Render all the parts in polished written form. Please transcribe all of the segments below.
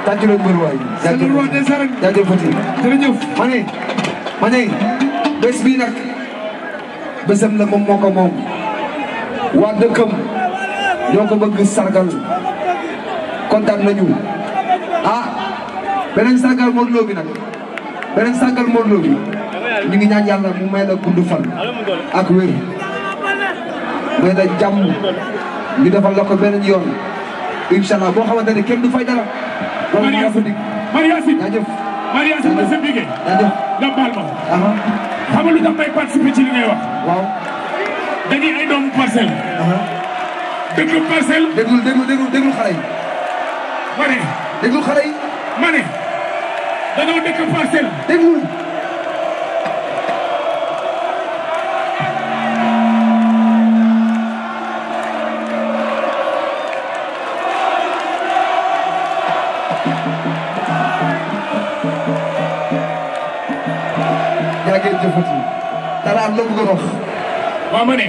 tàccu leen mbër waay. jaajëfati jërëjëf. ma ne bés bii nag bésam la moom moo ko moom waa dëkkam ñoo ko bëgg sargal kontaan nañu beneen sargal Modou Lo bi nag beneen sargal Modou Lo bi ñu ngi ñaan yàlla mu may la gudd fan ak wér may la jàmm ñu defal la ko beneen yoon inchaallah boo xamante ne kenn du fay dara. Mariasin Mariasin ma sa bigé nga baal ma xam nga lu tax may participer ci li ngay wax waaw dañuy ay doomu parcelle dëkk parcelle déglu xale yi ma ne déglu xale yi ma ne dañoo dëkk parcelle déglu dara am loo bëgg a wax. waaw ma ne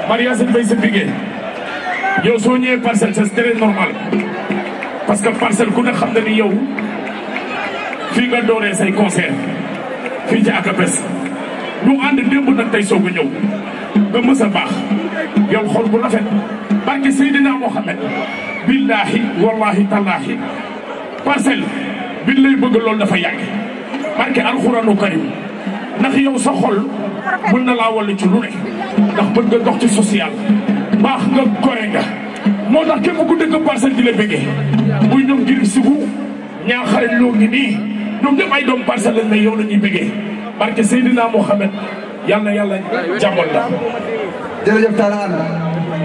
Maria Sène Mbaye sa bigé yow soo ñëwee parcelle c'est très normal parce que parcelle ku ne xam na ni yow fii nga dooree say concert fii ci akapes ñu ànd démb nag tey soog a ñëw nga mës a baax yow xol bu rafet barke Seydina Mohamed billahi wallahi tallahi parcelle bi lay bëgg loolu dafa yàgg barke alxuraanu karim ndax yow sa xol mën na laa walla ci lu ne ndax bëgg nga dox ci social baax nga gore nga moo tax képp ku dëkk parcelle di la bëggee muy ñoom ngir sigu ñaa xarit loo ngi nii ñoom ñëpp ay doom parcelle lañ mais yow la ñuy bëggee barke Seydina Mohamed yàlla yàlla jàmmal la. jërëjëf Talla Anna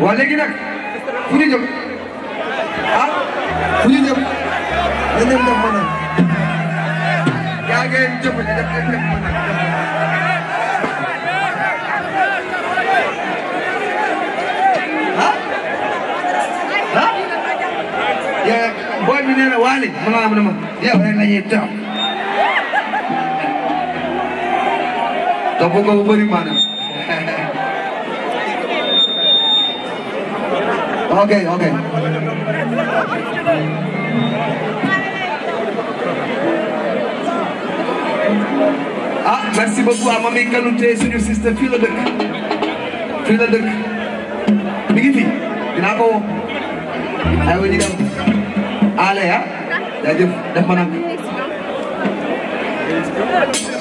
waa léegi nag fu ñu jëm ah fu ñu jëm dañ leen def mën a yaa ngeen jëm def mën a booy bi nee na Wally mën naa am ne ma yow rek la ñuy toog topp nga bu bëri maanaam ok ok ah merci beaucoup à Mami Kanouté suñu sister fii la dëkk mi ngi fi dinaa ko woo aywa ñu dem allez ah jaajëf def ma nag